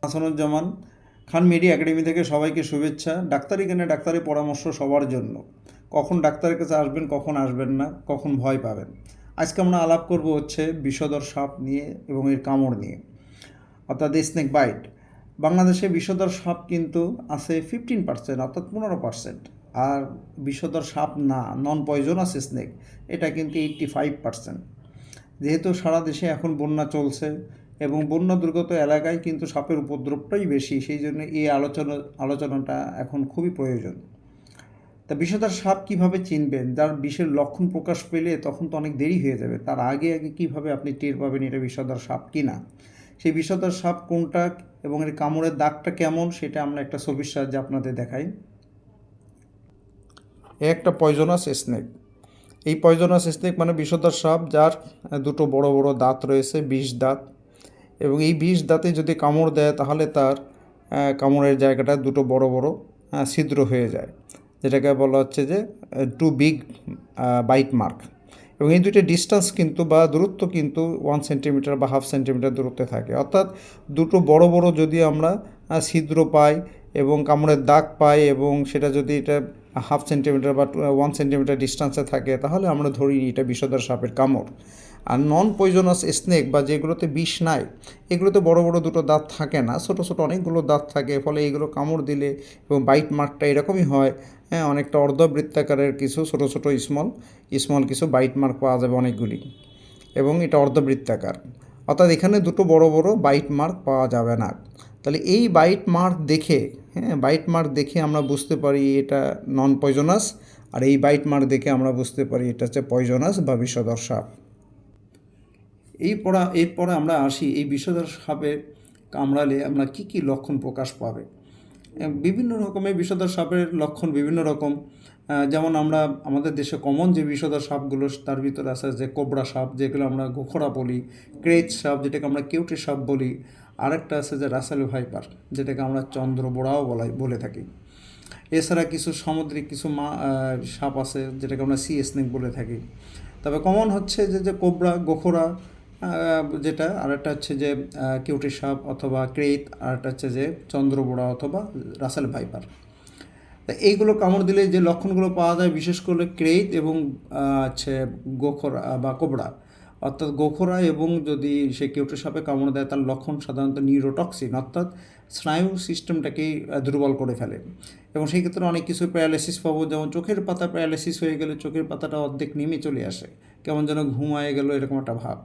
হাসানুজ্জামান খান media academy থেকে সবাইকে শুভেচ্ছা। ডাক্তারি জ্ঞানে ডাক্তারি পরামর্শ সবার জন্য। কখন ডাক্তারের কাছে আসবেন, কখন আসবেন না, কখন ভয় পাবেন। আজকে আমরা আলাপ করব হচ্ছে বিষধর সাপ নিয়ে এবং এর কামড় নিয়ে, অর্থাৎ স্নেক বাইট। বাংলাদেশে বিষধর সাপ কিন্তু আছে 15%, অর্থাৎ 15%। আর বিষধর সাপ না, নন পয়জনাস স্নেক, এটা কিন্তু 85%। যেহেতু সারা দেশে এখন বন্যা চলছে এবং বন্যা দুর্গত এলাকায় কিন্তু সাপের উপদ্রবটাই বেশি, সেই জন্য এই আলোচনাটা এখন খুবই প্রয়োজন। তা বিষধর সাপ কিভাবে চিনবেন? যার বিষের লক্ষণ প্রকাশ পেলে তখন তো অনেক দেরি হয়ে যাবে। তার আগে আগে কিভাবে আপনি টের পাবেন এটা বিষধর সাপ কিনা, সেই বিষধর সাপ কোনটা এবং এর কামড়ের দাগটা কেমন, সেটা আমরা একটা ছবির সাহায্যে আপনাদের দেখাই। একটা পয়জনাস স্নেক। এই পয়জনাস স্নেক মানে বিষধর সাপ, যার দুটো বড় বড় দাঁত রয়েছে, বিষ দাঁত। এবং এই বিষ দাঁতে যদি কামড় দেয় তাহলে তার কামড়ের জায়গাটা দুটো বড় বড় ছিদ্র হয়ে যায়, যেটাকে বলা হচ্ছে যে টু বিগ বাইট মার্ক। এবং এই দুইটা ডিস্টেন্স কিন্তু বা দূরত্ব কিন্তু 1 সেন্টিমিটার বা 1/2 সেন্টিমিটার দূরত্বে থাকে। অর্থাৎ দুটো বড় বড় যদি আমরা ছিদ্র পাই এবং কামড়ের দাগ পাই এবং সেটা যদি এটা 1/2 সেন্টিমিটার বা 1 সেন্টিমিটার ডিস্টেন্সে থাকে, তাহলে আমরা ধরি এটা বিষধর সাপের কামড়। আর নন পয়জনাস স্নেক বা যেগুলোতে বিষ নাই, এগুলোতে বড় বড় দুটো দাঁত থাকে না, ছোটো ছোটো অনেকগুলো দাঁত থাকে। ফলে এইগুলো কামড় দিলে এবং বাইট মার্কটা এরকমই হয়, হ্যাঁ, অনেকটা অর্ধবৃত্তাকারের কিছু ছোটো ছোটো স্মল কিছু বাইট মার্ক পাওয়া যাবে অনেকগুলি, এবং এটা অর্ধবৃত্তাকার। অর্থাৎ এখানে দুটো বড় বড় বাইট মার্ক পাওয়া যাবে না। তাহলে এই বাইট মার্ক দেখে, বাইট মার্ক দেখে আমরা বুঝতে পারি এটা নন পয়জনাস, আর এই বাইট মার্ক দেখে আমরা বুঝতে পারি এটা হচ্ছে পয়জনাস বা বিষধর সাপ। এরপরে আমরা আসি এই বিষধর সাপের কামড়ালে আমরা কি কি লক্ষণ প্রকাশ পাবে। বিভিন্ন রকমের বিষধর সাপের লক্ষণ বিভিন্ন রকম। যেমন আমরা আমাদের দেশে কমন যে বিষধর সাপগুলো, তার ভিতরে আছে যে কোবরা সাপ, যেগুলো আমরা গোখরা বলি, ক্রেচ সাপ যেটাকে আমরা কেউটে সাপ বলি, আরেকটা আছে যে রাসেল ভাইপার, যেটাকে আমরা চন্দ্রবোড়াও বলে থাকি। এছাড়া কিছু সামুদ্রিক কিছু সাপ আছে যেটাকে আমরা সি স্নেক বলে থাকি। তবে কমন হচ্ছে যে কোবরা, গোখরা যেটা, আরেকটা হচ্ছে যে কিউটি সাপ অথবা ক্রেত, আরেকটা হচ্ছে যে চন্দ্রবোড়া অথবা রাসেল ভাইপার। তা এইগুলো কামড় দিলে যে লক্ষণগুলো পাওয়া যায়, বিশেষ করে ক্রেত এবং হচ্ছে গোখরা বা কোবরা, অর্থাৎ গোখরা এবং যদি সে কিউটি সাপে কামড় দেয়, তার লক্ষণ সাধারণত নিউরোটক্সিন, অর্থাৎ স্নায়ু সিস্টেমটাকেই দুর্বল করে ফেলে। এবং সেই ক্ষেত্রে অনেক কিছু প্যারালাইসিস পাবো, যেমন চোখের পাতা প্যারালাইসিস হয়ে গেলে চোখের পাতাটা অর্ধেক নেমে চলে আসে, কেমন যেন ঘুমায় গেল এরকম একটা ভাব।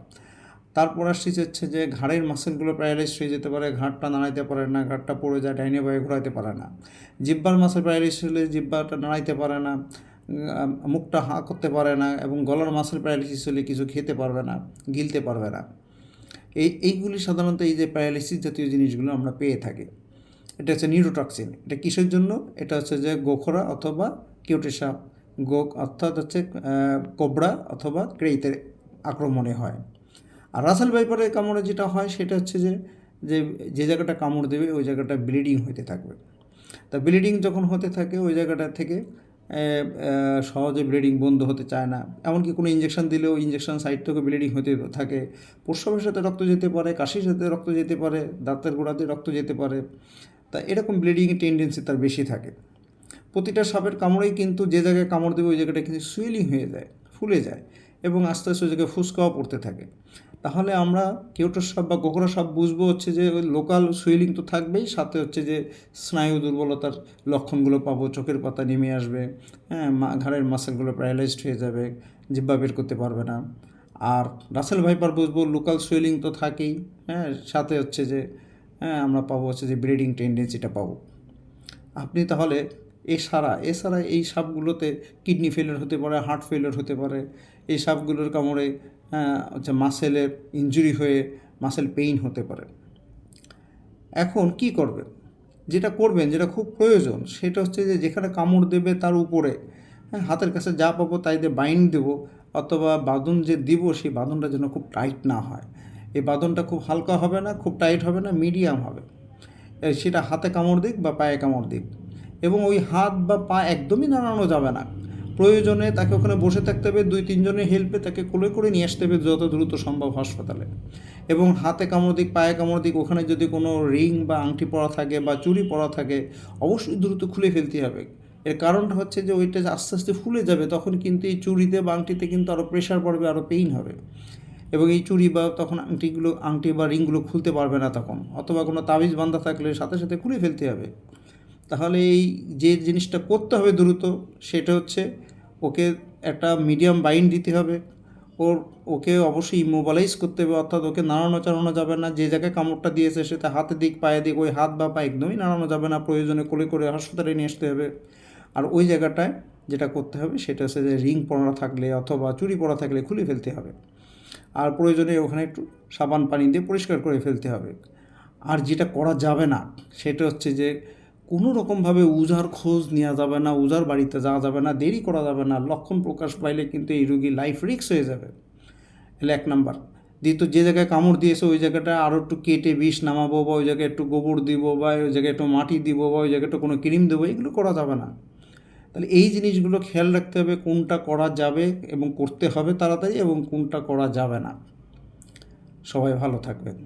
তারপর আসছে হচ্ছে যে ঘাড়ের মাসেলগুলো প্যারালাইজ হয়ে যেতে পারে, ঘাড়টা নাড়াইতে পারে না, ঘাড়টা পড়ে যায়, ডাইনে বায়ে ঘোরাইতে পারে না। জিহ্বার মাসেল প্যারালাইজ হলে জিহ্বাটা নাড়াইতে পারে না, মুখটা হাঁ করতে পারে না, এবং গলার মাসেল প্যারালাইসিস হলে কিছু খেতে পারবে না, গিলতে পারবে না। এইগুলি সাধারণত এই যে প্যারালাইসিস জাতীয় জিনিসগুলো আমরা পেয়ে থাকি। এটা হচ্ছে নিউরোটক্সিন। এটা কিসের জন্য? এটা হচ্ছে যে গোখরা অথবা কিউটি সাপ, অর্থাৎ হচ্ছে কোবরা অথবা ক্রেইতের আক্রমণে হয়। আর রাসেল ভাইপারের কামড়ে যেটা হয় সেটা হচ্ছে যে যে যে জায়গাটা কামড় দেবে ওই জায়গাটা ব্লিডিং হতে থাকবে। তা ব্লিডিং যখন হতে থাকে ওই জায়গাটা থেকে সহজে ব্লিডিং বন্ধ হতে চায় না। এমনকি কোনো ইঞ্জেকশন দিলেও ইঞ্জেকশন সাইড থেকে ব্লিডিং হতে থাকে। প্রস্রাবের সাথে রক্ত যেতে পারে, কাশির সাথে রক্ত যেতে পারে, দাঁতের গোড়াতে রক্ত যেতে পারে। তা এরকম ব্লিডিংয়ের টেন্ডেন্সি তার বেশি থাকে। প্রতিটা সাপের কামড়েই কিন্তু যে জায়গায় কামড় দেবে ওই জায়গাটা কিন্তু সুয়েলিং হয়ে যায়, ফুলে যায়, এবং আস্তে আস্তে ওই জায়গায় ফুসকাও পড়তে থাকে। তাহলে আমরা কেউটোর সাপ বা গোখরা সাপ বুঝবো হচ্ছে যে ওই লোকাল সুইলিং তো থাকবেই, সাথে হচ্ছে যে স্নায়ু দুর্বলতার লক্ষণগুলো পাবো, চোখের পাতা নেমে আসবে, হ্যাঁ, ঘাড়ের মাসেলগুলো প্যারালাইজড হয়ে যাবে, জিহ্বা বের করতে পারবে না। আর রাসেল ভাইপার বুঝবো লোকাল সুইলিং তো থাকেই, হ্যাঁ, সাথে হচ্ছে যে আমরা পাবো হচ্ছে যে ব্লিডিং টেন্ডেন্সিটা পাবো। আপনি তাহলে এছাড়া এই সাপগুলোতে কিডনি ফেলিয়ার হতে পারে, হার্ট ফেলিয়ার হতে পারে। এই সাপগুলোর কামড়ে হচ্ছে মাসেলের ইনজুরি হয়ে মাসেল পেইন হতে পারে। এখন কি করবেন? যেটা করবেন, যেটা খুব প্রয়োজন, সেটা হচ্ছে যে যেখানে কামড় দেবে তার উপরে, হাতের কাছে যা পাবো তাই দিয়ে বাইন্ড দেবো, অথবা বাঁধন যে দিব সেই বাঁধনটা যেন খুব টাইট না হয়। এই বাঁধনটা খুব হালকা হবে না, খুব টাইট হবে না, মিডিয়াম হবে। সেটা হাতে কামড় দিক বা পায়ে কামড় দিক, এবং ওই হাত বা পা একদমই নাড়ানো যাবে না। প্রয়োজনে তাকে ওখানে বসে থাকতে হবে, 2-3 জনের হেল্পে তাকে কোলে করে নিয়ে আসতে হবে যত দ্রুত সম্ভব হাসপাতালে। এবং হাতে কামড় দিক, পায়ে কামড় দিক, ওখানে যদি কোনো রিং বা আংটি পরা থাকে বা চুড়ি পরা থাকে অবশ্যই দ্রুত খুলে ফেলতে হবে। এর কারণটা হচ্ছে যে ওইটা যে আস্তে আস্তে ফুলে যাবে, তখন কিন্তু এই চুড়িতে বা আংটিতে কিন্তু আরও প্রেশার পড়বে, আরও পেইন হবে, এবং এই চুড়ি বা তখন আংটি বা রিংগুলো খুলতে পারবে না তখন, অথবা কোনো তাবিজ বাঁধা থাকলে সাথে সাথে খুলে ফেলতে হবে। তাহলে এই যে জিনিসটা করতে হবে দ্রুত, সেটা হচ্ছে ওকে একটা মিডিয়াম বাইন্ড দিতে হবে, ওকে অবশ্যই ইমোবালাইজ করতে হবে, অর্থাৎ ওকে নাড়ানো চাড়ানো যাবে না। যে জায়গায় কামড়টা দিয়েছে সেটা হাতের দিক, পায়ে দিক, ওই হাত বা পা একদমই নাড়ানো যাবে না, প্রয়োজনে কোলে করে হাসপাতালে নিয়ে আসতে হবে। আর ওই জায়গাটায় যেটা করতে হবে সেটা হচ্ছে যে রিং পরা থাকলে অথবা চুড়ি পরা থাকলে খুলে ফেলতে হবে, আর প্রয়োজনে ওখানে একটু সাবান পানি দিয়ে পরিষ্কার করে ফেলতে হবে। আর যেটা করা যাবে না সেটা হচ্ছে যে কোনো রকমভাবে উজার খোঁজ নেওয়া যাবে না, উজার বাড়িতে যাওয়া যাবে না, দেরি করা যাবে না। লক্ষণ প্রকাশ পাইলে কিন্তু এই রোগী লাইফ রিস্ক হয়ে যাবে। এলে 1 নাম্বার। দ্বিতীয়, যে জায়গায় কামড় দিয়েছে ওই জায়গাটা আরও একটু কেটে বিষ নামাবো, বা ওই জায়গায় একটু গোবর দিব, বা ওই জায়গায় একটু মাটি দিব, বা ওই জায়গায় একটু কোনো ক্রিম দেবো, এগুলো করা যাবে না। তাহলে এই জিনিসগুলো খেয়াল রাখতে হবে, কোনটা করা যাবে এবং করতে হবে তাড়াতাড়ি, এবং কোনটা করা যাবে না। সবাই ভালো থাকবেন।